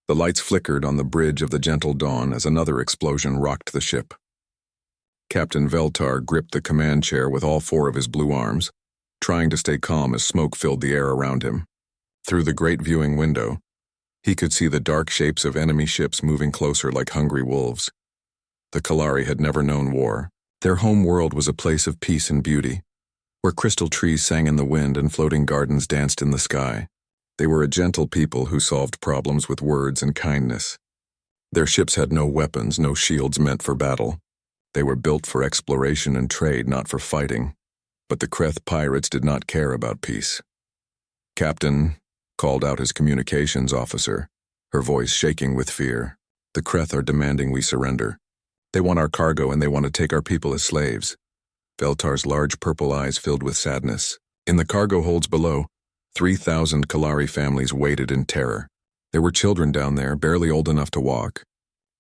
The lights flickered on the bridge of the gentle dawn as another explosion rocked the ship. Captain Veltar gripped the command chair with all four of his blue arms, trying to stay calm as smoke filled the air around him. Through the great viewing window, he could see the dark shapes of enemy ships moving closer like hungry wolves. The Kalari had never known war. Their home world was a place of peace and beauty, where crystal trees sang in the wind and floating gardens danced in the sky. They were a gentle people who solved problems with words and kindness. Their ships had no weapons, no shields meant for battle. They were built for exploration and trade, not for fighting. But the Kreth pirates did not care about peace. "Captain," called out his communications officer, her voice shaking with fear. "The Kreth are demanding we surrender. They want our cargo and they want to take our people as slaves." Veltar's large purple eyes filled with sadness. In the cargo holds below, 3,000 Kalari families waited in terror. There were children down there, barely old enough to walk.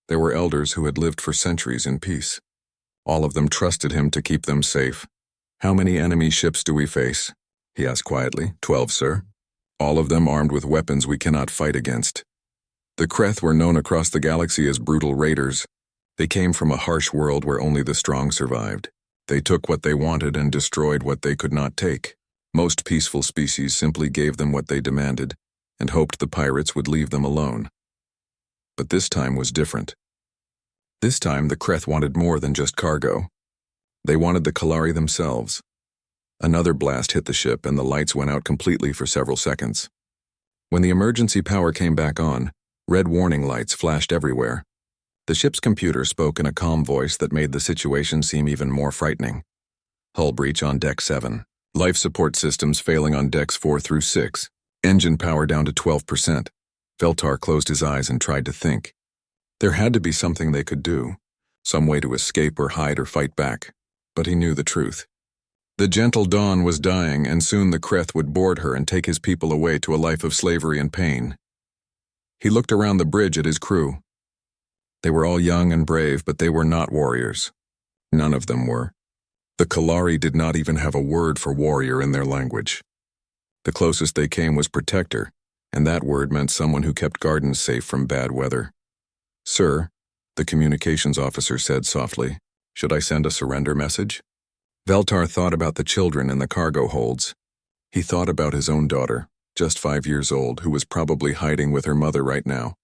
There were elders who had lived for centuries in peace. All of them trusted him to keep them safe. "How many enemy ships do we face?" he asked quietly. 12, sir. All of them armed with weapons we cannot fight against. The Kreth were known across the galaxy as brutal raiders. They came from a harsh world where only the strong survived. They took what they wanted and destroyed what they could not take. Most peaceful species simply gave them what they demanded and hoped the pirates would leave them alone. But this time was different. This time the Kreth wanted more than just cargo. They wanted the Kalari themselves. Another blast hit the ship and the lights went out completely for several seconds. When the emergency power came back on, red warning lights flashed everywhere. The ship's computer spoke in a calm voice that made the situation seem even more frightening. "Hull breach on Deck 7. Life support systems failing on Decks 4 through 6. Engine power down to 12%. Veltar closed his eyes and tried to think. There had to be something they could do, some way to escape or hide or fight back. But he knew the truth. The gentle dawn was dying, and soon the Kreth would board her and take his people away to a life of slavery and pain. He looked around the bridge at his crew. They were all young and brave, but they were not warriors. None of them were. The Kalari did not even have a word for warrior in their language. The closest they came was protector, and that word meant someone who kept gardens safe from bad weather. "Sir," the communications officer said softly, "should I send a surrender message?" Veltar thought about the children in the cargo holds. He thought about his own daughter, just 5 years old, who was probably hiding with her mother right now.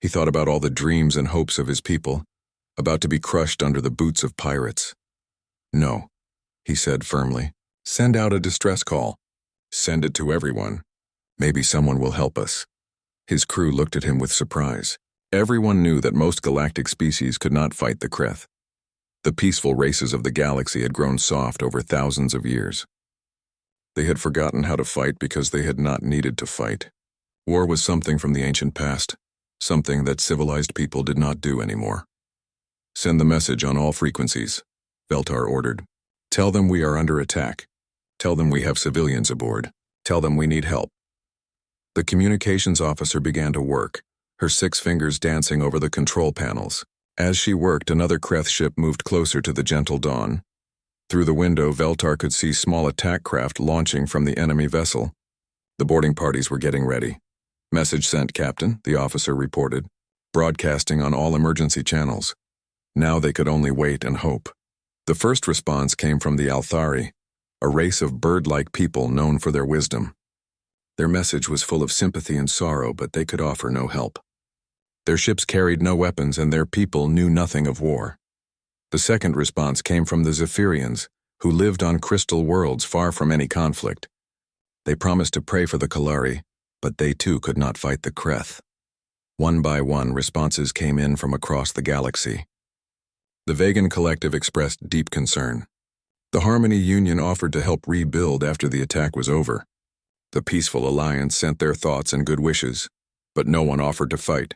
He thought about all the dreams and hopes of his people, about to be crushed under the boots of pirates. "No," he said firmly. "Send out a distress call. Send it to everyone. Maybe someone will help us." His crew looked at him with surprise. Everyone knew that most galactic species could not fight the Kreth. The peaceful races of the galaxy had grown soft over thousands of years. They had forgotten how to fight because they had not needed to fight. War was something from the ancient past, something that civilized people did not do anymore. "Send the message on all frequencies," Veltar ordered. "Tell them we are under attack. Tell them we have civilians aboard. Tell them we need help." The communications officer began to work, her 6 fingers dancing over the control panels. As she worked, another Kreth ship moved closer to the gentle dawn. Through the window, Veltar could see small attack craft launching from the enemy vessel. The boarding parties were getting ready. "Message sent, Captain," the officer reported, broadcasting on all emergency channels. Now they could only wait and hope. The first response came from the Althari, a race of bird-like people known for their wisdom. Their message was full of sympathy and sorrow, but they could offer no help. Their ships carried no weapons and their people knew nothing of war. The second response came from the Zephyrians, who lived on crystal worlds far from any conflict. They promised to pray for the Kalari, but they too could not fight the Kreth. One by one, responses came in from across the galaxy. The Vegan Collective expressed deep concern. The Harmony Union offered to help rebuild after the attack was over. The Peaceful Alliance sent their thoughts and good wishes, but no one offered to fight.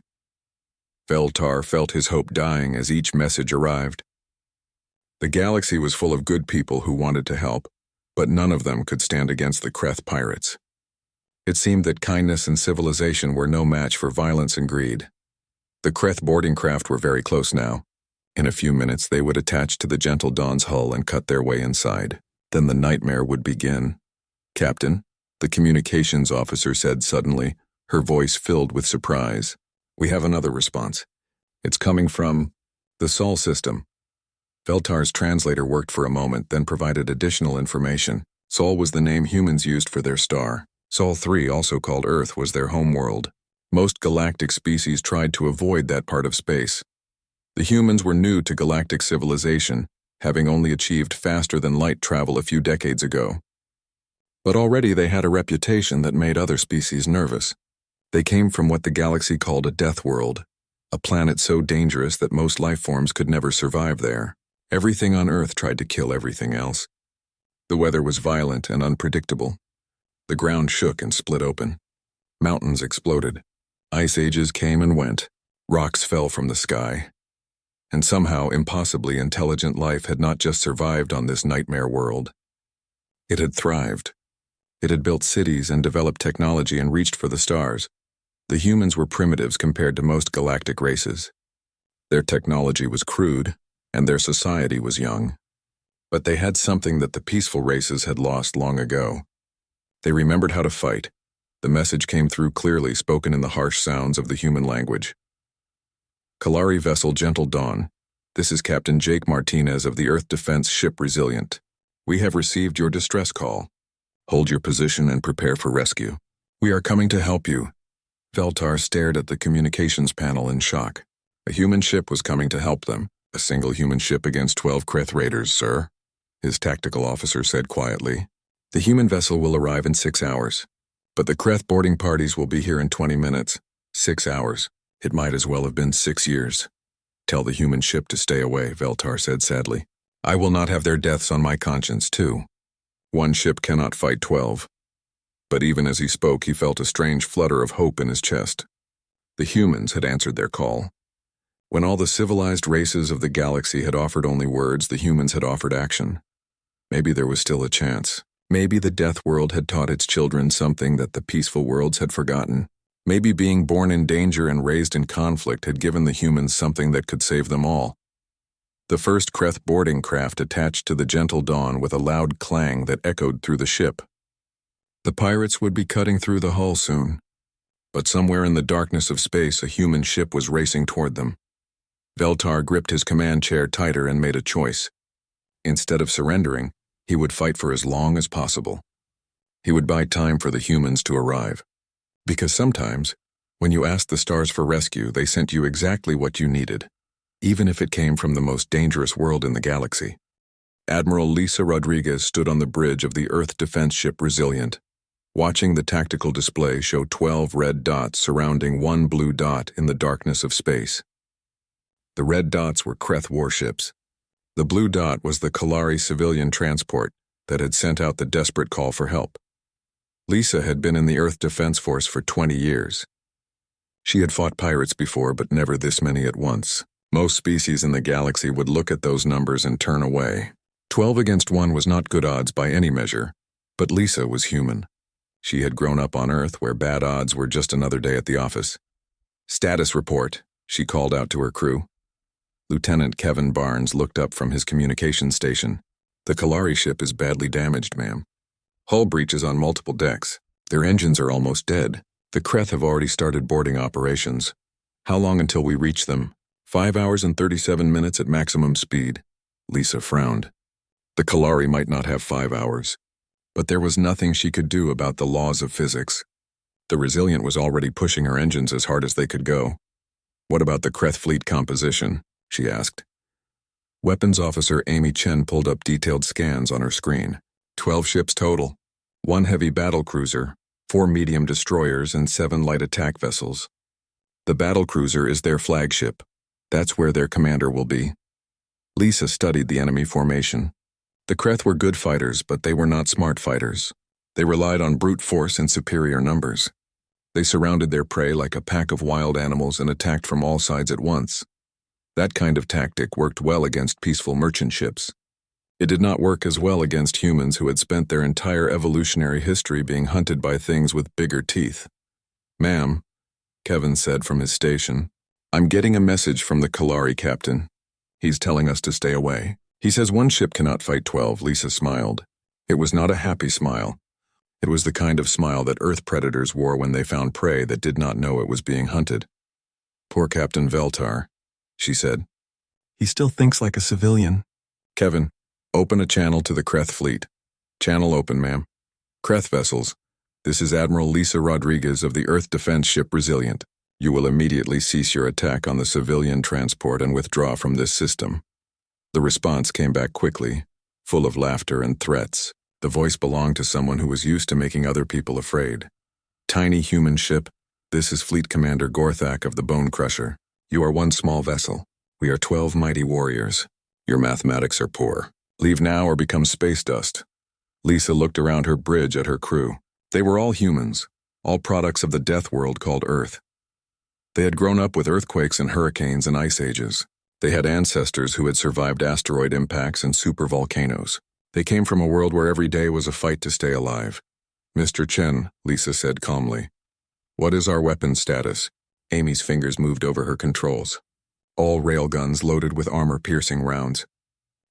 Veltar felt his hope dying as each message arrived. The galaxy was full of good people who wanted to help, but none of them could stand against the Kreth pirates. It seemed that kindness and civilization were no match for violence and greed. The Kreth boarding craft were very close now. In a few minutes they would attach to the Gentle Dawn's hull and cut their way inside. Then the nightmare would begin. "Captain," the communications officer said suddenly, her voice filled with surprise. We have another response. It's coming from the Sol system. Veltar's translator worked for a moment, then provided additional information. Sol was the name humans used for their star. Sol 3, also called Earth, was their homeworld. Most galactic species tried to avoid that part of space. The humans were new to galactic civilization, having only achieved faster-than-light travel a few decades ago. But already they had a reputation that made other species nervous. They came from what the galaxy called a death world, a planet so dangerous that most life forms could never survive there. Everything on Earth tried to kill everything else. The weather was violent and unpredictable. The ground shook and split open. Mountains exploded. Ice ages came and went. Rocks fell from the sky. And somehow, impossibly intelligent life had not just survived on this nightmare world. It had thrived. It had built cities and developed technology and reached for the stars. The humans were primitives compared to most galactic races. Their technology was crude, and their society was young. But they had something that the peaceful races had lost long ago. They remembered how to fight. The message came through clearly, spoken in the harsh sounds of the human language. Kalari vessel Gentle Dawn, this is Captain Jake Martinez of the Earth Defense Ship Resilient. We have received your distress call. Hold your position and prepare for rescue. We are coming to help you. Veltar stared at the communications panel in shock. A human ship was coming to help them. A single human ship against 12 Kreth raiders, sir, his tactical officer said quietly. The human vessel will arrive in 6 hours. But the Kreth boarding parties will be here in 20 minutes. 6 hours. It might as well have been 6 years. Tell the human ship to stay away, Veltar said sadly. I will not have their deaths on my conscience, too. One ship cannot fight 12. But even as he spoke, he felt a strange flutter of hope in his chest. The humans had answered their call. When all the civilized races of the galaxy had offered only words, the humans had offered action. Maybe there was still a chance. Maybe the death world had taught its children something that the peaceful worlds had forgotten. Maybe being born in danger and raised in conflict had given the humans something that could save them all. The first Kreth boarding craft attached to the Gentle Dawn with a loud clang that echoed through the ship. The pirates would be cutting through the hull soon. But somewhere in the darkness of space, a human ship was racing toward them. Veltar gripped his command chair tighter and made a choice. Instead of surrendering, he would fight for as long as possible. He would buy time for the humans to arrive. Because sometimes, when you asked the stars for rescue, they sent you exactly what you needed, even if it came from the most dangerous world in the galaxy. Admiral Lisa Rodriguez stood on the bridge of the Earth Defense Ship Resilient, watching the tactical display show 12 red dots surrounding one blue dot in the darkness of space. The red dots were Kreth warships. The blue dot was the Kalari civilian transport that had sent out the desperate call for help. Lisa had been in the Earth Defense Force for 20 years. She had fought pirates before, but never this many at once. Most species in the galaxy would look at those numbers and turn away. 12 against 1 was not good odds by any measure, but Lisa was human. She had grown up on Earth where bad odds were just another day at the office. Status report, she called out to her crew. Lieutenant Kevin Barnes looked up from his communications station. The Kalari ship is badly damaged, ma'am. Hull breaches on multiple decks. Their engines are almost dead. The Kreth have already started boarding operations. How long until we reach them? 5 hours and 37 minutes at maximum speed. Lisa frowned. The Kalari might not have 5 hours. But there was nothing she could do about the laws of physics. The Resilient was already pushing her engines as hard as they could go. What about the Kreth fleet composition? She asked. Weapons Officer Amy Chen pulled up detailed scans on her screen. 12 ships total. 1 heavy battlecruiser, 4 medium destroyers, and 7 light attack vessels. The battlecruiser is their flagship. That's where their commander will be. Lisa studied the enemy formation. The Kreth were good fighters, but they were not smart fighters. They relied on brute force and superior numbers. They surrounded their prey like a pack of wild animals and attacked from all sides at once. That kind of tactic worked well against peaceful merchant ships. It did not work as well against humans who had spent their entire evolutionary history being hunted by things with bigger teeth. Ma'am, Kevin said from his station, I'm getting a message from the Kalari captain. He's telling us to stay away. He says 1 ship cannot fight 12, Lisa smiled. It was not a happy smile. It was the kind of smile that Earth predators wore when they found prey that did not know it was being hunted. Poor Captain Veltar, she said. He still thinks like a civilian. Kevin, open a channel to the Kreth fleet. Channel open, ma'am. Kreth vessels. This is Admiral Lisa Rodriguez of the Earth Defense Ship Resilient. You will immediately cease your attack on the civilian transport and withdraw from this system. The response came back quickly, full of laughter and threats. The voice belonged to someone who was used to making other people afraid. Tiny human ship, this is Fleet Commander Gorthak of the Bone Crusher. You are one small vessel. We are 12 mighty warriors. Your mathematics are poor. Leave now or become space dust. Lisa looked around her bridge at her crew. They were all humans, all products of the death world called Earth. They had grown up with earthquakes and hurricanes and ice ages. They had ancestors who had survived asteroid impacts and supervolcanoes. They came from a world where every day was a fight to stay alive. Mr. Chen, Lisa said calmly. What is our weapons status? Amy's fingers moved over her controls. All railguns loaded with armor-piercing rounds.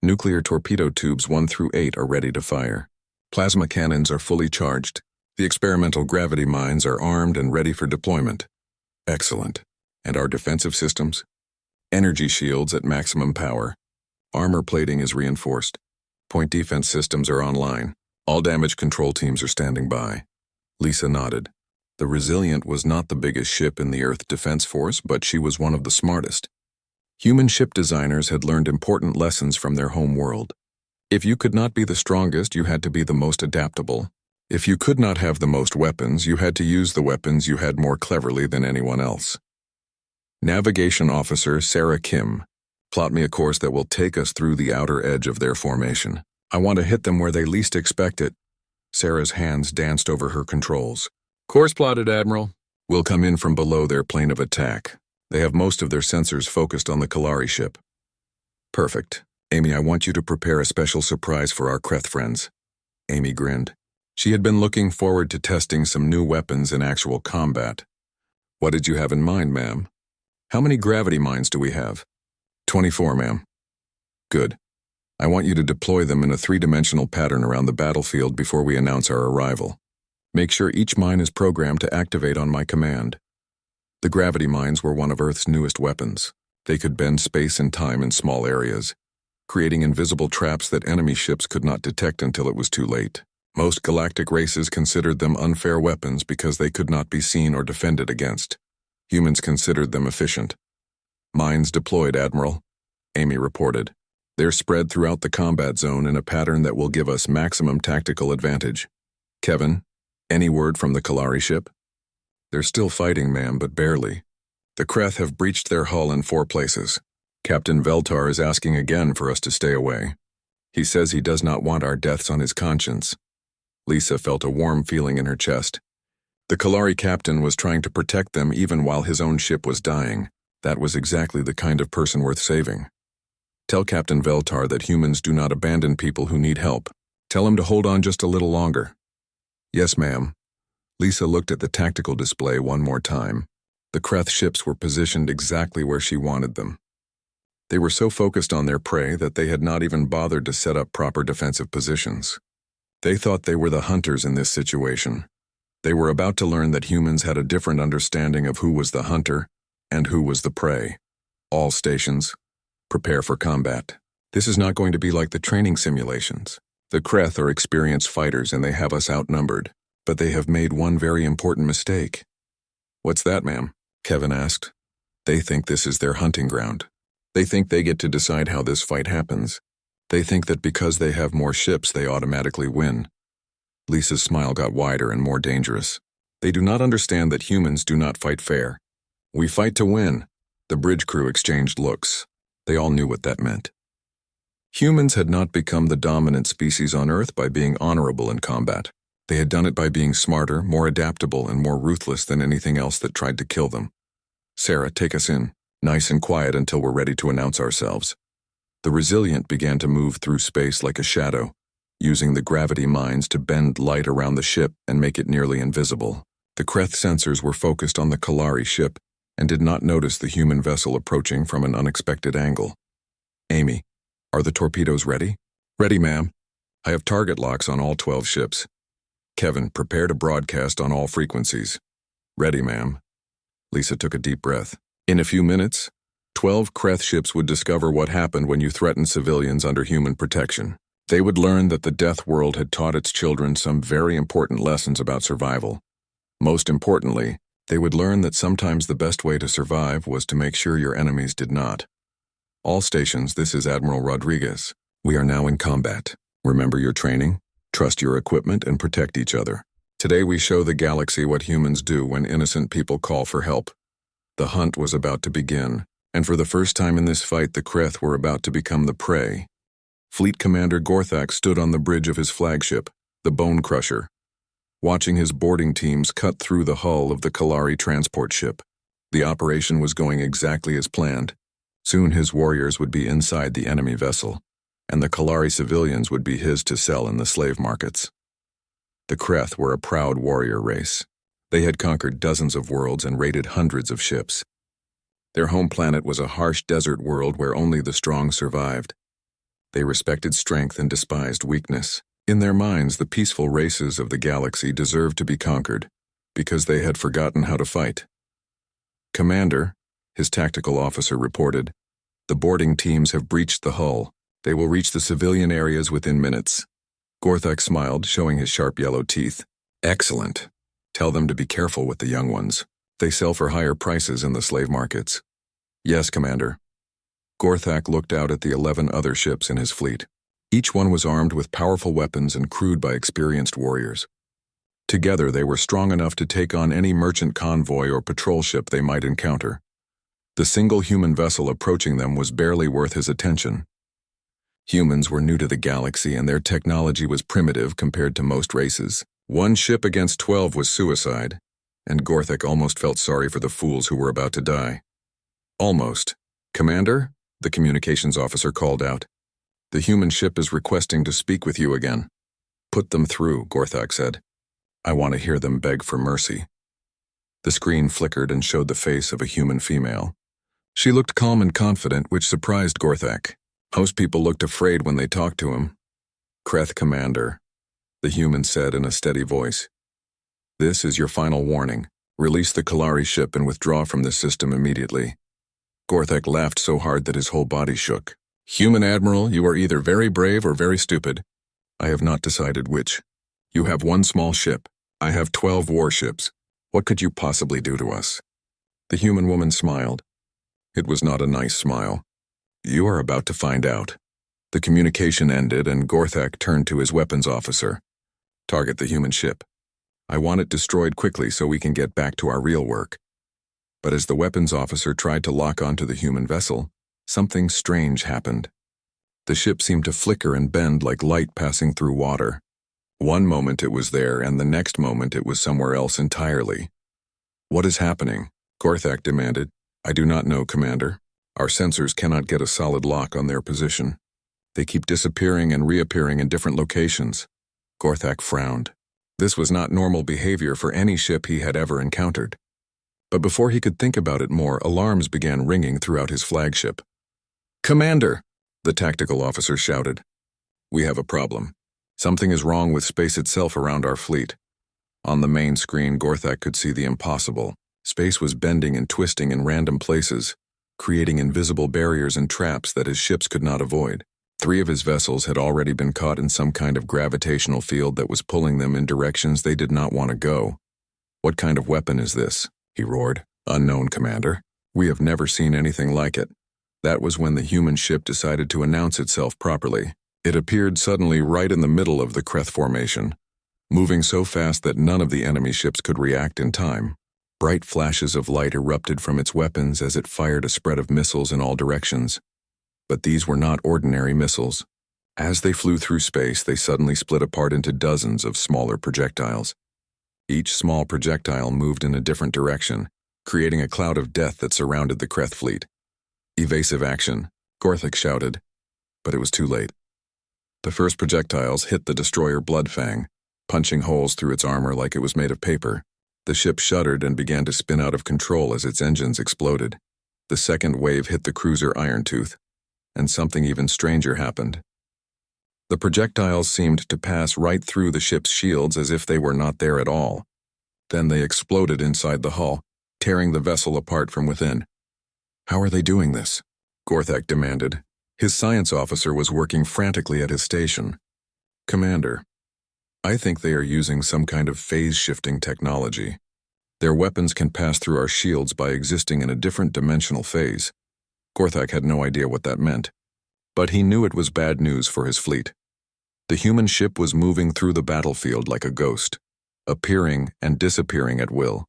Nuclear torpedo tubes 1 through 8 are ready to fire. Plasma cannons are fully charged. The experimental gravity mines are armed and ready for deployment. Excellent. And our defensive systems? Energy shields at maximum power. Armor plating is reinforced. Point defense systems are online. All damage control teams are standing by. Lisa nodded. The Resilient was not the biggest ship in the Earth Defense Force, but she was one of the smartest. Human ship designers had learned important lessons from their home world. If you could not be the strongest, you had to be the most adaptable. If you could not have the most weapons, you had to use the weapons you had more cleverly than anyone else. Navigation Officer Sarah Kim. Plot me a course that will take us through the outer edge of their formation. I want to hit them where they least expect it. Sarah's hands danced over her controls. Course plotted, Admiral. We'll come in from below their plane of attack. They have most of their sensors focused on the Kalari ship. Perfect. Amy, I want you to prepare a special surprise for our Kreth friends. Amy grinned. She had been looking forward to testing some new weapons in actual combat. What did you have in mind, ma'am? How many gravity mines do we have? 24, ma'am. Good. I want you to deploy them in a 3-dimensional pattern around the battlefield before we announce our arrival. Make sure each mine is programmed to activate on my command. The gravity mines were one of Earth's newest weapons. They could bend space and time in small areas, creating invisible traps that enemy ships could not detect until it was too late. Most galactic races considered them unfair weapons because they could not be seen or defended against. Humans considered them efficient. Mines deployed, Admiral, Amy reported. They're spread throughout the combat zone in a pattern that will give us maximum tactical advantage. Kevin, any word from the Kalari ship? They're still fighting, ma'am, but barely. The Kreth have breached their hull in 4 places. Captain Veltar is asking again for us to stay away. He says he does not want our deaths on his conscience. Lisa felt a warm feeling in her chest. The Kalari captain was trying to protect them even while his own ship was dying. That was exactly the kind of person worth saving. Tell Captain Veltar that humans do not abandon people who need help. Tell him to hold on just a little longer. Yes, ma'am. Lisa looked at the tactical display one more time. The Kreth ships were positioned exactly where she wanted them. They were so focused on their prey that they had not even bothered to set up proper defensive positions. They thought they were the hunters in this situation. They were about to learn that humans had a different understanding of who was the hunter and who was the prey. All stations, prepare for combat. This is not going to be like the training simulations. The Kreth are experienced fighters and they have us outnumbered, but they have made one very important mistake. What's that, ma'am? Kevin asked. They think this is their hunting ground. They think they get to decide how this fight happens. They think that because they have more ships, they automatically win. Lisa's smile got wider and more dangerous. They do not understand that humans do not fight fair. We fight to win. The bridge crew exchanged looks. They all knew what that meant. Humans had not become the dominant species on Earth by being honorable in combat. They had done it by being smarter, more adaptable, and more ruthless than anything else that tried to kill them. Sarah, take us in, nice and quiet until we're ready to announce ourselves. The Resilient began to move through space like a shadow, using the gravity mines to bend light around the ship and make it nearly invisible. The Kreth sensors were focused on the Kalari ship and did not notice the human vessel approaching from an unexpected angle. Amy, are the torpedoes ready? Ready, ma'am. I have target locks on all 12 ships. Kevin, prepare to broadcast on all frequencies. Ready, ma'am. Lisa took a deep breath. In a few minutes, 12 Kreth ships would discover what happened when you threatened civilians under human protection. They would learn that the Death World had taught its children some very important lessons about survival. Most importantly, they would learn that sometimes the best way to survive was to make sure your enemies did not. All stations, this is Admiral Rodriguez. We are now in combat. Remember your training, trust your equipment, and protect each other. Today we show the galaxy what humans do when innocent people call for help. The hunt was about to begin, and for the first time in this fight the Kreth were about to become the prey. Fleet Commander Gorthak stood on the bridge of his flagship, the Bone Crusher, watching his boarding teams cut through the hull of the Kalari transport ship. The operation was going exactly as planned. Soon his warriors would be inside the enemy vessel, and the Kalari civilians would be his to sell in the slave markets. The Kreth were a proud warrior race. They had conquered dozens of worlds and raided hundreds of ships. Their home planet was a harsh desert world where only the strong survived. They respected strength and despised weakness. In their minds, the peaceful races of the galaxy deserved to be conquered, because they had forgotten how to fight. "Commander," his tactical officer reported, "the boarding teams have breached the hull. They will reach the civilian areas within minutes." Gorthak smiled, showing his sharp yellow teeth. "Excellent. Tell them to be careful with the young ones. They sell for higher prices in the slave markets." "Yes, Commander." Gorthak looked out at the 11 other ships in his fleet. Each one was armed with powerful weapons and crewed by experienced warriors. Together they were strong enough to take on any merchant convoy or patrol ship they might encounter. The single human vessel approaching them was barely worth his attention. Humans were new to the galaxy and their technology was primitive compared to most races. One ship against 12 was suicide, and Gorthak almost felt sorry for the fools who were about to die. "Almost. Commander?" the communications officer called out. "The human ship is requesting to speak with you again." "Put them through," Gorthak said. "I want to hear them beg for mercy." The screen flickered and showed the face of a human female. She looked calm and confident, which surprised Gorthak. Most people looked afraid when they talked to him. "Kreth Commander," the human said in a steady voice. "This is your final warning. Release the Kalari ship and withdraw from the system immediately." Gorthak laughed so hard that his whole body shook. "Human Admiral, you are either very brave or very stupid. I have not decided which. You have one small ship. I have 12 warships. What could you possibly do to us?" The human woman smiled. It was not a nice smile. "You are about to find out." The communication ended and Gorthak turned to his weapons officer. "Target the human ship. I want it destroyed quickly so we can get back to our real work." But as the weapons officer tried to lock onto the human vessel, something strange happened. The ship seemed to flicker and bend like light passing through water. One moment it was there, and the next moment it was somewhere else entirely. "What is happening?" Gorthak demanded. "I do not know, Commander. Our sensors cannot get a solid lock on their position. They keep disappearing and reappearing in different locations." Gorthak frowned. This was not normal behavior for any ship he had ever encountered. But before he could think about it more, alarms began ringing throughout his flagship. "Commander!" the tactical officer shouted. "We have a problem. Something is wrong with space itself around our fleet." On the main screen, Gorthak could see the impossible. Space was bending and twisting in random places, creating invisible barriers and traps that his ships could not avoid. 3 of his vessels had already been caught in some kind of gravitational field that was pulling them in directions they did not want to go. "What kind of weapon is this?" he roared. "Unknown, Commander. We have never seen anything like it." That was when the human ship decided to announce itself properly. It appeared suddenly right in the middle of the Kreth formation, moving so fast that none of the enemy ships could react in time. Bright flashes of light erupted from its weapons as it fired a spread of missiles in all directions. But these were not ordinary missiles. As they flew through space, they suddenly split apart into dozens of smaller projectiles. Each small projectile moved in a different direction, creating a cloud of death that surrounded the Kreth fleet. "Evasive action," Gorthak shouted, but it was too late. The first projectiles hit the destroyer Bloodfang, punching holes through its armor like it was made of paper. The ship shuddered and began to spin out of control as its engines exploded. The second wave hit the cruiser Irontooth, and something even stranger happened. The projectiles seemed to pass right through the ship's shields as if they were not there at all. Then they exploded inside the hull, tearing the vessel apart from within. How are they doing this? Gorthak demanded. His science officer was working frantically at his station. Commander, I think they are using some kind of phase-shifting technology. Their weapons can pass through our shields by existing in a different dimensional phase. Gorthak had no idea what that meant, but he knew it was bad news for his fleet. The human ship was moving through the battlefield like a ghost, appearing and disappearing at will.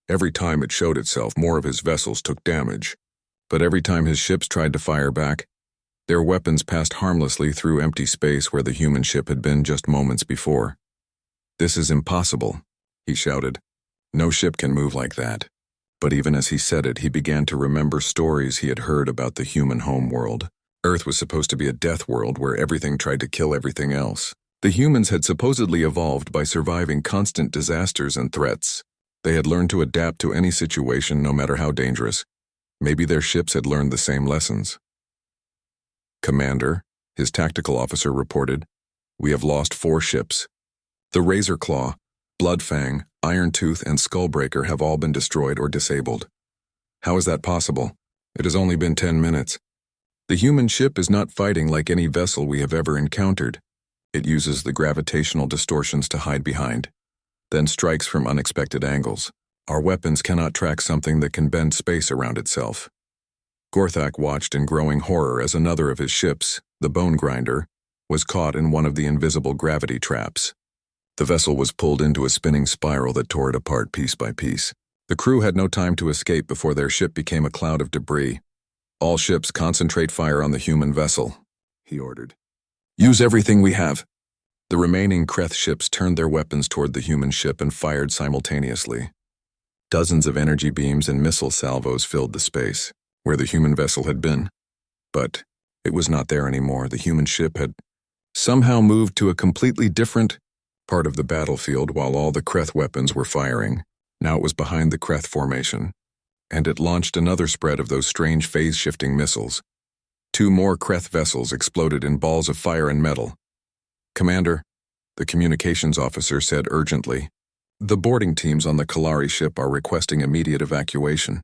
Every time it showed itself, more of his vessels took damage, but every time his ships tried to fire back, their weapons passed harmlessly through empty space where the human ship had been just moments before. "This is impossible," he shouted. "No ship can move like that." But even as he said it, he began to remember stories he had heard about the human homeworld. Earth was supposed to be a death world where everything tried to kill everything else. The humans had supposedly evolved by surviving constant disasters and threats. They had learned to adapt to any situation, no matter how dangerous. Maybe their ships had learned the same lessons. "Commander," his tactical officer reported, "we have lost 4 ships. The Razorclaw, Bloodfang, Irontooth, and Skullbreaker have all been destroyed or disabled." "How is that possible? It has only been 10 minutes. The human ship is not fighting like any vessel we have ever encountered. It uses the gravitational distortions to hide behind, then strikes from unexpected angles. Our weapons cannot track something that can bend space around itself." Gorthak watched in growing horror as another of his ships, the Bone Grinder, was caught in one of the invisible gravity traps. The vessel was pulled into a spinning spiral that tore it apart piece by piece. The crew had no time to escape before their ship became a cloud of debris. "All ships concentrate fire on the human vessel," he ordered. "Use everything we have." The remaining Kreth ships turned their weapons toward the human ship and fired simultaneously. Dozens of energy beams and missile salvos filled the space where the human vessel had been. But it was not there anymore. The human ship had somehow moved to a completely different part of the battlefield while all the Kreth weapons were firing. Now it was behind the Kreth formation, and it launched another spread of those strange phase-shifting missiles. 2 more Kreth vessels exploded in balls of fire and metal. "Commander," the communications officer said urgently, "the boarding teams on the Kalari ship are requesting immediate evacuation.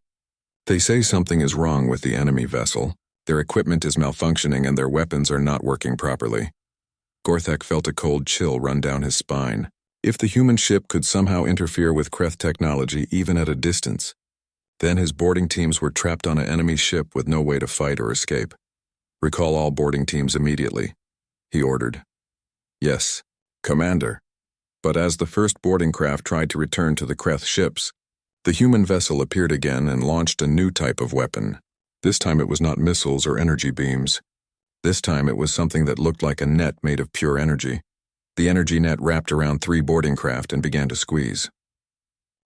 They say something is wrong with the enemy vessel. Their equipment is malfunctioning and their weapons are not working properly." Gorthak felt a cold chill run down his spine. If the human ship could somehow interfere with Kreth technology even at a distance, then his boarding teams were trapped on an enemy ship with no way to fight or escape. "Recall all boarding teams immediately," he ordered. "Yes, Commander." But as the first boarding craft tried to return to the Kreth ships, the human vessel appeared again and launched a new type of weapon. This time it was not missiles or energy beams. This time it was something that looked like a net made of pure energy. The energy net wrapped around 3 boarding craft and began to squeeze.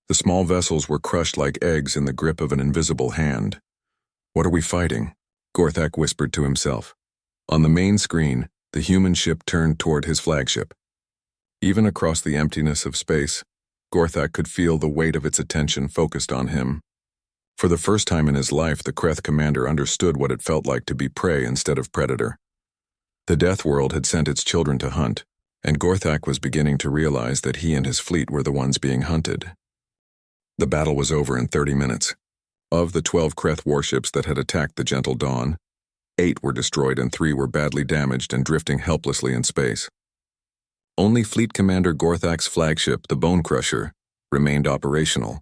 The small vessels were crushed like eggs in the grip of an invisible hand. "What are we fighting?" Gorthak whispered to himself. On the main screen, the human ship turned toward his flagship. Even across the emptiness of space, Gorthak could feel the weight of its attention focused on him. For the first time in his life, the Kreth commander understood what it felt like to be prey instead of predator. The Death World had sent its children to hunt, and Gorthak was beginning to realize that he and his fleet were the ones being hunted. The battle was over in 30 minutes. Of the 12 Kreth warships that had attacked the Gentle Dawn, 8 were destroyed and 3 were badly damaged and drifting helplessly in space. Only Fleet Commander Gorthak's flagship, the Bone Crusher, remained operational.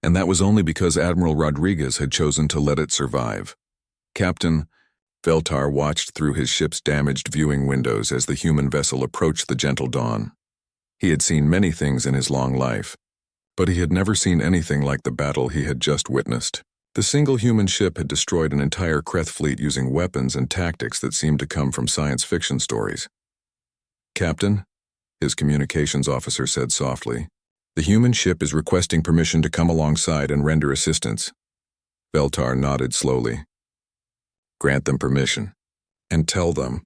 And that was only because Admiral Rodriguez had chosen to let it survive. Captain Veltar watched through his ship's damaged viewing windows as the human vessel approached the Gentle Dawn. He had seen many things in his long life, but he had never seen anything like the battle he had just witnessed. The single human ship had destroyed an entire Kreth fleet using weapons and tactics that seemed to come from science fiction stories. "Captain," his communications officer said softly, "the human ship is requesting permission to come alongside and render assistance." Veltar nodded slowly. "Grant them permission. And tell them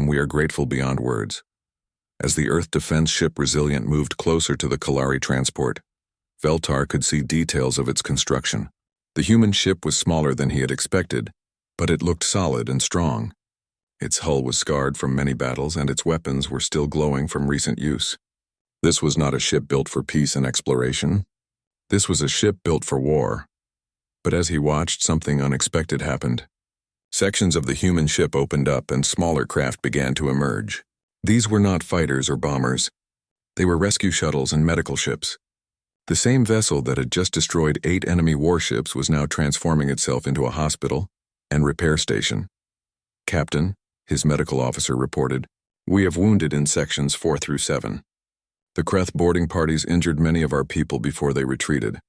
we are grateful beyond words." As the Earth defense ship Resilient moved closer to the Kalari transport, Veltar could see details of its construction. The human ship was smaller than he had expected, but it looked solid and strong. Its hull was scarred from many battles and its weapons were still glowing from recent use. This was not a ship built for peace and exploration. This was a ship built for war. But as he watched, something unexpected happened. Sections of the human ship opened up and smaller craft began to emerge. These were not fighters or bombers. They were rescue shuttles and medical ships. The same vessel that had just destroyed 8 enemy warships was now transforming itself into a hospital and repair station. "Captain," his medical officer reported, "we have wounded in sections 4 through 7. The Kreth boarding parties injured many of our people before they retreated.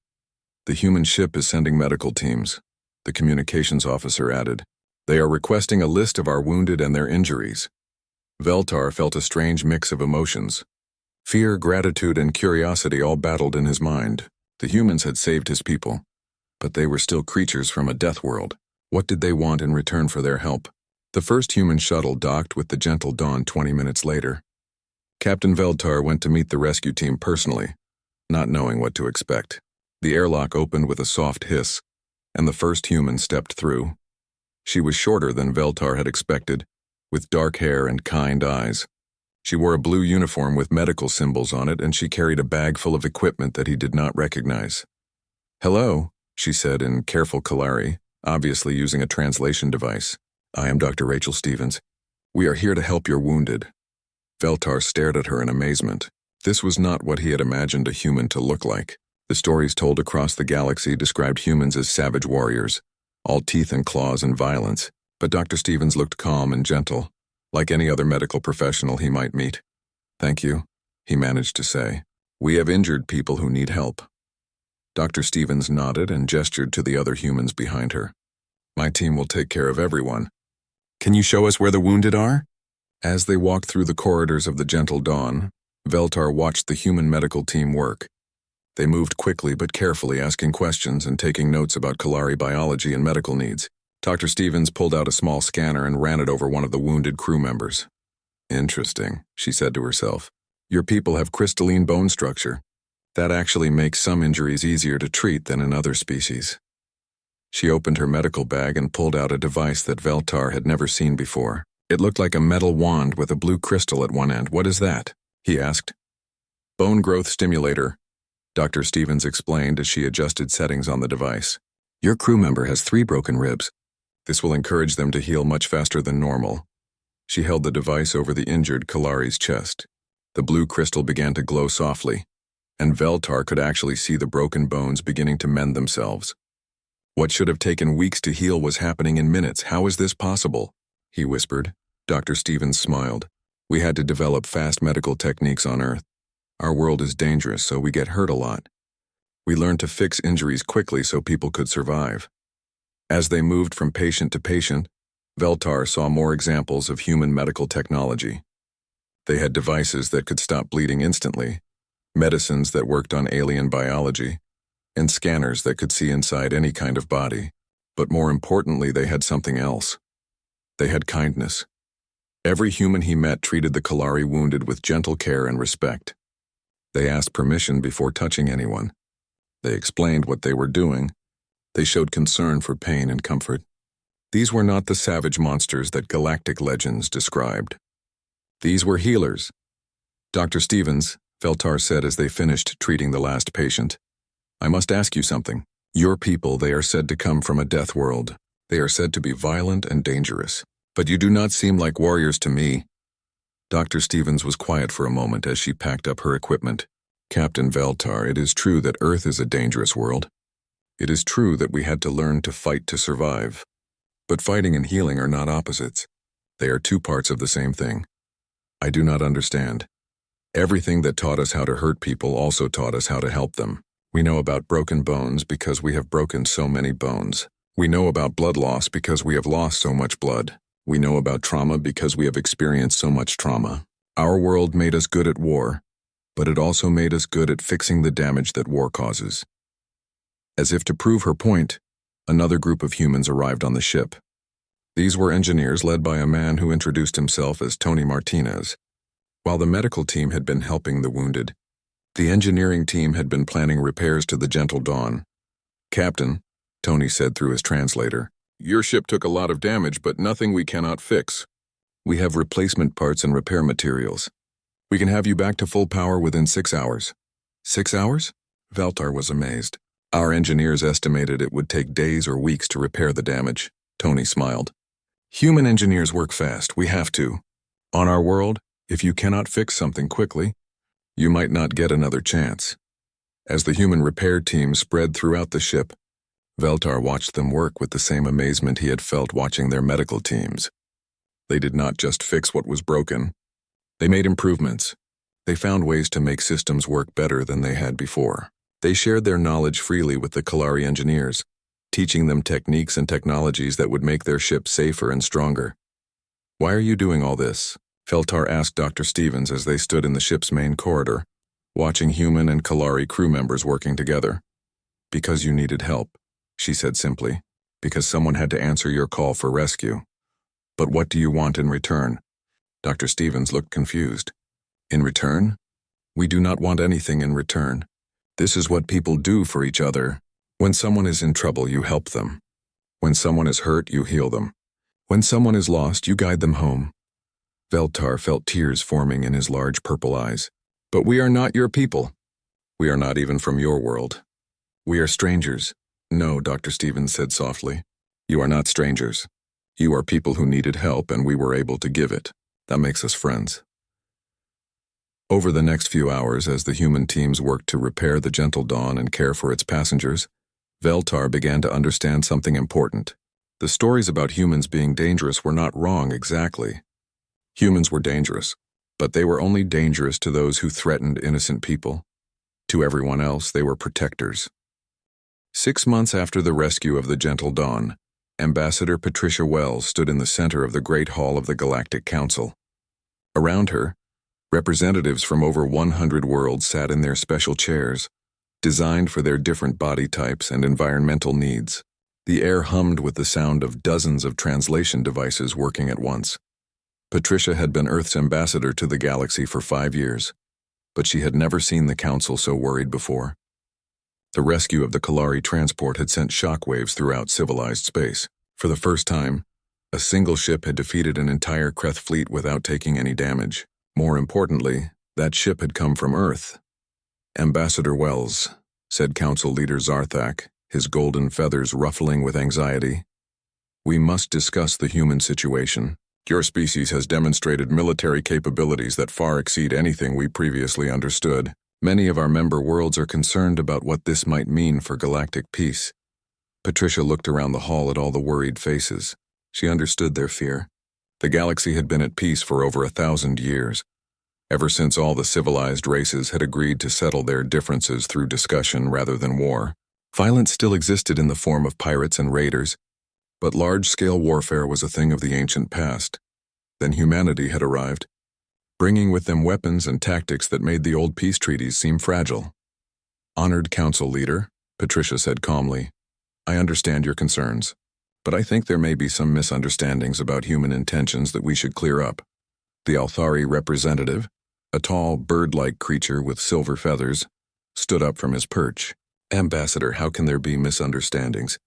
The human ship is sending medical teams," the communications officer added. "They are requesting a list of our wounded and their injuries." Veltar felt a strange mix of emotions. Fear, gratitude, and curiosity all battled in his mind. The humans had saved his people, but they were still creatures from a death world. What did they want in return for their help? The first human shuttle docked with the Gentle Dawn 20 minutes later. Captain Veltar went to meet the rescue team personally, not knowing what to expect. The airlock opened with a soft hiss, and the first human stepped through. She was shorter than Veltar had expected, with dark hair and kind eyes. She wore a blue uniform with medical symbols on it, and she carried a bag full of equipment that he did not recognize. "Hello," she said in careful Kalari, obviously using a translation device. "I am Dr. Rachel Stevens. We are here to help your wounded." Veltar stared at her in amazement. This was not what he had imagined a human to look like. The stories told across the galaxy described humans as savage warriors, all teeth and claws and violence, but Dr. Stevens looked calm and gentle, like any other medical professional he might meet. "Thank you," he managed to say. "We have injured people who need help." Dr. Stevens nodded and gestured to the other humans behind her. "My team will take care of everyone. Can you show us where the wounded are?" As they walked through the corridors of the Gentle Dawn, Veltar watched the human medical team work. They moved quickly but carefully, asking questions and taking notes about Kalari biology and medical needs. Dr. Stevens pulled out a small scanner and ran it over one of the wounded crew members. "Interesting," she said to herself. "Your people have crystalline bone structure. That actually makes some injuries easier to treat than in other species." She opened her medical bag and pulled out a device that Veltar had never seen before. It looked like a metal wand with a blue crystal at one end. "What is that?" he asked. "Bone growth stimulator," Dr. Stevens explained as she adjusted settings on the device. "Your crew member has 3 broken ribs. This will encourage them to heal much faster than normal." She held the device over the injured Kalari's chest. The blue crystal began to glow softly, and Veltar could actually see the broken bones beginning to mend themselves. "What should have taken weeks to heal was happening in minutes. How is this possible?" he whispered. Dr. Stevens smiled. "We had to develop fast medical techniques on Earth. Our world is dangerous, so we get hurt a lot. We learned to fix injuries quickly so people could survive." As they moved from patient to patient, Veltar saw more examples of human medical technology. They had devices that could stop bleeding instantly, medicines that worked on alien biology, and scanners that could see inside any kind of body. But more importantly, they had something else. They had kindness. Every human he met treated the Kalari wounded with gentle care and respect. They asked permission before touching anyone. They explained what they were doing. They showed concern for pain and comfort. These were not the savage monsters that Galactic legends described. These were healers. "Dr. Stevens," Veltar said as they finished treating the last patient, "I must ask you something. Your people, they are said to come from a death world. They are said to be violent and dangerous. But you do not seem like warriors to me." Dr. Stevens was quiet for a moment as she packed up her equipment. "Captain Veltar, it is true that Earth is a dangerous world. It is true that we had to learn to fight to survive. But fighting and healing are not opposites. They are 2 parts of the same thing. I do not understand. Everything that taught us how to hurt people also taught us how to help them. We know about broken bones because we have broken so many bones. We know about blood loss because we have lost so much blood. We know about trauma because we have experienced so much trauma. Our world made us good at war, but it also made us good at fixing the damage that war causes." As if to prove her point, another group of humans arrived on the ship. These were engineers led by a man who introduced himself as Tony Martinez. While the medical team had been helping the wounded, the engineering team had been planning repairs to the Gentle Dawn. "Captain," Tony said through his translator, "your ship took a lot of damage, but nothing we cannot fix. We have replacement parts and repair materials. We can have you back to full power within 6 hours." 6 hours? Veltar was amazed. Our engineers estimated it would take days or weeks to repair the damage. Tony smiled. Human engineers work fast. We have to. On our world, if you cannot fix something quickly, you might not get another chance. As the human repair team spread throughout the ship, Veltar watched them work with the same amazement he had felt watching their medical teams. They did not just fix what was broken. They made improvements. They found ways to make systems work better than they had before. They shared their knowledge freely with the Kalari engineers, teaching them techniques and technologies that would make their ship safer and stronger. Why are you doing all this? Veltar asked Dr. Stevens as they stood in the ship's main corridor, watching human and Kalari crew members working together. Because you needed help, she said simply. Because someone had to answer your call for rescue. But what do you want in return? Dr. Stevens looked confused. In return? We do not want anything in return. This is what people do for each other. When someone is in trouble, you help them. When someone is hurt, you heal them. When someone is lost, you guide them home. Veltar felt tears forming in his large purple eyes. But we are not your people. We are not even from your world. We are strangers. No, Dr. Stevens said softly. You are not strangers. You are people who needed help and we were able to give it. That makes us friends. Over the next few hours, as the human teams worked to repair the Gentle Dawn and care for its passengers, Veltar began to understand something important. The stories about humans being dangerous were not wrong exactly. Humans were dangerous, but they were only dangerous to those who threatened innocent people. To everyone else, they were protectors. 6 months after the rescue of the Gentle Dawn, Ambassador Patricia Wells stood in the center of the Great Hall of the Galactic Council. Around her, representatives from over 100 worlds sat in their special chairs, designed for their different body types and environmental needs. The air hummed with the sound of dozens of translation devices working at once. Patricia had been Earth's ambassador to the galaxy for 5 years, but she had never seen the Council so worried before. The rescue of the Kalari transport had sent shockwaves throughout civilized space. For the first time, a single ship had defeated an entire Kreth fleet without taking any damage. More importantly, that ship had come from Earth. Ambassador Wells, said Council Leader Zarthak, his golden feathers ruffling with anxiety. We must discuss the human situation. Your species has demonstrated military capabilities that far exceed anything we previously understood. Many of our member worlds are concerned about what this might mean for galactic peace. Patricia looked around the hall at all the worried faces. She understood their fear. The galaxy had been at peace for over 1,000 years, ever since all the civilized races had agreed to settle their differences through discussion rather than war. Violence still existed in the form of pirates and raiders, but large-scale warfare was a thing of the ancient past. Then humanity had arrived, bringing with them weapons and tactics that made the old peace treaties seem fragile. Honored Council Leader, Patricia said calmly, I understand your concerns, but I think there may be some misunderstandings about human intentions that we should clear up. The Althari representative, a tall, bird-like creature with silver feathers, stood up from his perch. Ambassador, how can there be misunderstandings?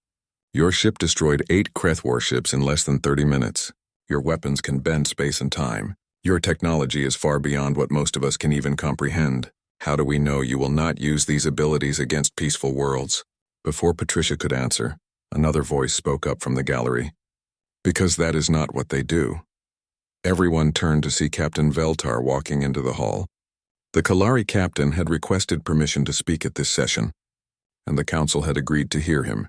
Your ship destroyed 8 Kreth warships in less than 30 minutes. Your weapons can bend space and time. Your technology is far beyond what most of us can even comprehend. How do we know you will not use these abilities against peaceful worlds? Before Patricia could answer, another voice spoke up from the gallery. Because that is not what they do. Everyone turned to see Captain Veltar walking into the hall. The Kalari captain had requested permission to speak at this session, and the council had agreed to hear him.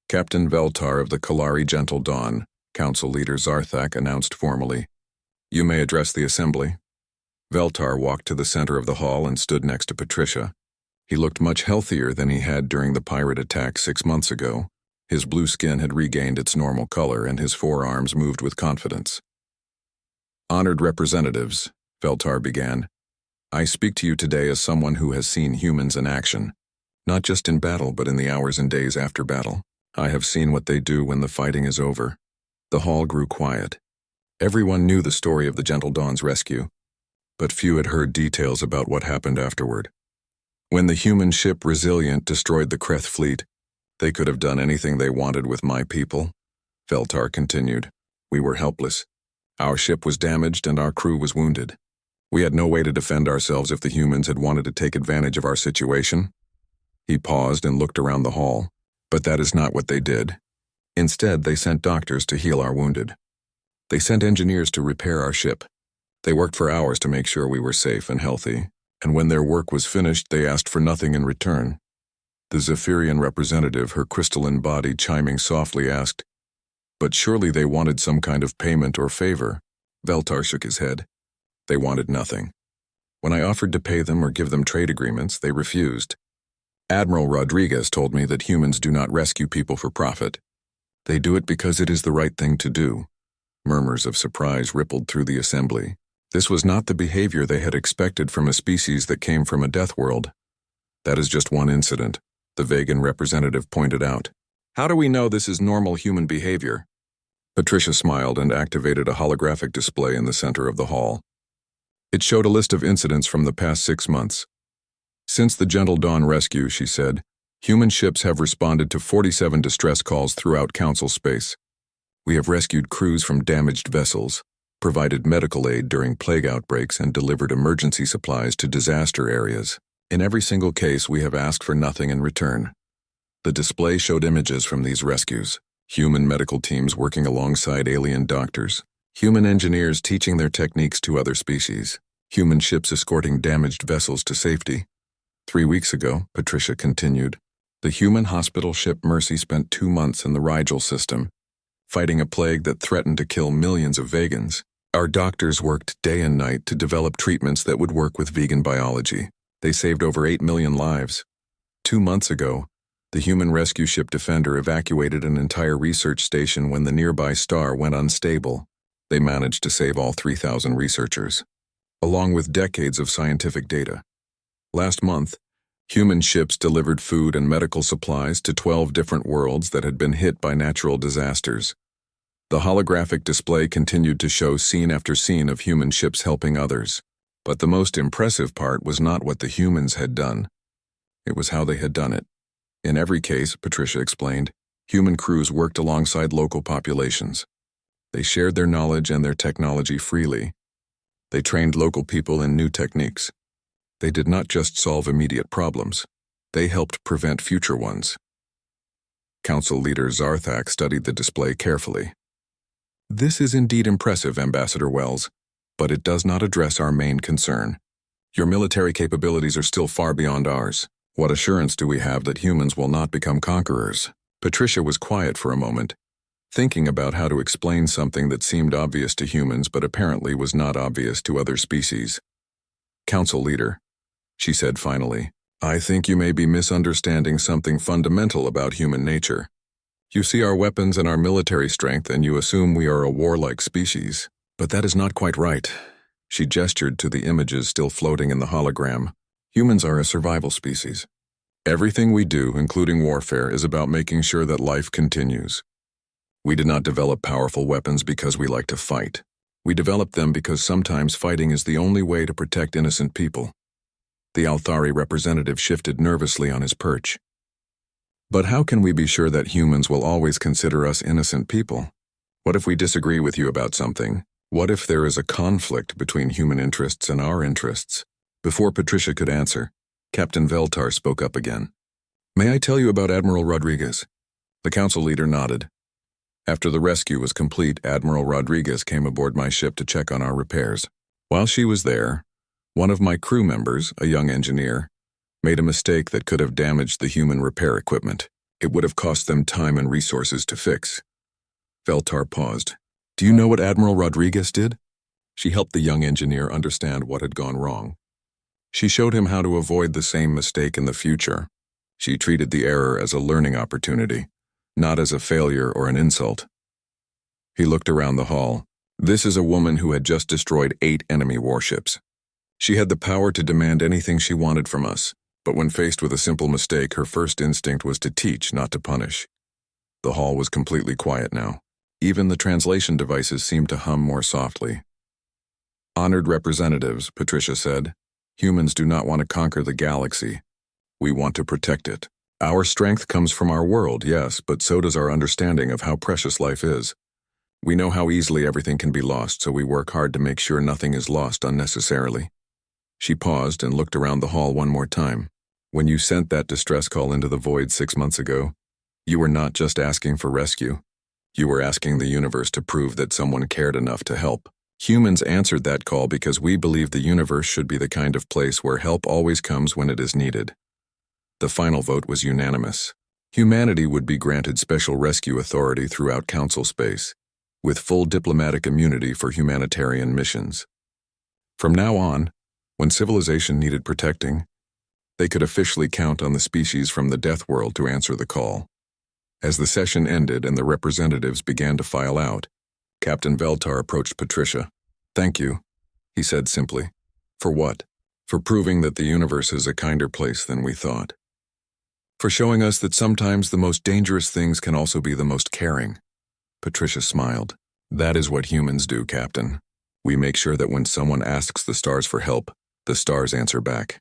Captain Veltar of the Kalari Gentle Dawn, Council Leader Zarthak announced formally, You may address the assembly. Veltar walked to the center of the hall and stood next to Patricia. He looked much healthier than he had during the pirate attack 6 months ago. His blue skin had regained its normal color and his forearms moved with confidence. Honored representatives, Veltar began, I speak to you today as someone who has seen humans in action, not just in battle but in the hours and days after battle. I have seen what they do when the fighting is over. The hall grew quiet. Everyone knew the story of the Gentle Dawn's rescue, but few had heard details about what happened afterward. When the human ship Resilient destroyed the Kreth fleet, they could have done anything they wanted with my people, Veltar continued. We were helpless. Our ship was damaged and our crew was wounded. We had no way to defend ourselves if the humans had wanted to take advantage of our situation. He paused and looked around the hall. But that is not what they did. Instead, they sent doctors to heal our wounded. They sent engineers to repair our ship. They worked for hours to make sure we were safe and healthy, and when their work was finished, they asked for nothing in return. The Zephyrian representative, her crystalline body chiming softly, asked, "But surely they wanted some kind of payment or favor." Veltar shook his head. They wanted nothing. When I offered to pay them or give them trade agreements, they refused. Admiral Rodriguez told me that humans do not rescue people for profit. They do it because it is the right thing to do. Murmurs of surprise rippled through the assembly. This was not the behavior they had expected from a species that came from a death world. That is just one incident, the Vegan representative pointed out. How do we know this is normal human behavior? Patricia smiled and activated a holographic display in the center of the hall. It showed a list of incidents from the past 6 months. Since the Gentle Dawn rescue, she said, human ships have responded to 47 distress calls throughout Council space. We have rescued crews from damaged vessels, provided medical aid during plague outbreaks, and delivered emergency supplies to disaster areas. In every single case, we have asked for nothing in return. The display showed images from these rescues. Human medical teams working alongside alien doctors. Human engineers teaching their techniques to other species. Human ships escorting damaged vessels to safety. 3 weeks ago, Patricia continued, the human hospital ship Mercy spent 2 months in the Rigel system, fighting a plague that threatened to kill millions of vegans. Our doctors worked day and night to develop treatments that would work with vegan biology. They saved over 8 million lives. 2 months ago, the human rescue ship Defender evacuated an entire research station when the nearby star went unstable. They managed to save all 3,000 researchers, along with decades of scientific data. Last month, human ships delivered food and medical supplies to 12 different worlds that had been hit by natural disasters. The holographic display continued to show scene after scene of human ships helping others. But the most impressive part was not what the humans had done. It was how they had done it. In every case, Patricia explained, human crews worked alongside local populations. They shared their knowledge and their technology freely. They trained local people in new techniques. They did not just solve immediate problems. They helped prevent future ones. Council leader Zarthak studied the display carefully. This is indeed impressive, Ambassador Wells, but it does not address our main concern. Your military capabilities are still far beyond ours. What assurance do we have that humans will not become conquerors? Patricia was quiet for a moment, thinking about how to explain something that seemed obvious to humans but apparently was not obvious to other species. Council leader, she said finally, I think you may be misunderstanding something fundamental about human nature. You see our weapons and our military strength and you assume we are a warlike species. But that is not quite right. She gestured to the images still floating in the hologram. Humans are a survival species. Everything we do, including warfare, is about making sure that life continues. We did not develop powerful weapons because we like to fight. We developed them because sometimes fighting is the only way to protect innocent people. The Althari representative shifted nervously on his perch. But how can we be sure that humans will always consider us innocent people? What if we disagree with you about something? What if there is a conflict between human interests and our interests? Before Patricia could answer, Captain Veltar spoke up again. May I tell you about Admiral Rodriguez? The council leader nodded. After the rescue was complete, Admiral Rodriguez came aboard my ship to check on our repairs. While she was there, one of my crew members, a young engineer, made a mistake that could have damaged the human repair equipment. It would have cost them time and resources to fix. Veltar paused. Do you know what Admiral Rodriguez did? She helped the young engineer understand what had gone wrong. She showed him how to avoid the same mistake in the future. She treated the error as a learning opportunity, not as a failure or an insult. He looked around the hall. This is a woman who had just destroyed 8 enemy warships. She had the power to demand anything she wanted from us, but when faced with a simple mistake, her first instinct was to teach, not to punish. The hall was completely quiet now. Even the translation devices seemed to hum more softly. Honored representatives, Patricia said, humans do not want to conquer the galaxy. We want to protect it. Our strength comes from our world, yes, but so does our understanding of how precious life is. We know how easily everything can be lost, so we work hard to make sure nothing is lost unnecessarily. She paused and looked around the hall one more time. When you sent that distress call into the void 6 months ago, you were not just asking for rescue. You were asking the universe to prove that someone cared enough to help. Humans answered that call because we believe the universe should be the kind of place where help always comes when it is needed. The final vote was unanimous. Humanity would be granted special rescue authority throughout Council space, with full diplomatic immunity for humanitarian missions. From now on, when civilization needed protecting, they could officially count on the species from the Death World to answer the call. As the session ended and the representatives began to file out, Captain Veltar approached Patricia. "Thank you," he said simply. "For what?" "For proving that the universe is a kinder place than we thought. For showing us that sometimes the most dangerous things can also be the most caring." Patricia smiled. "That is what humans do, Captain. We make sure that when someone asks the stars for help, the stars answer back."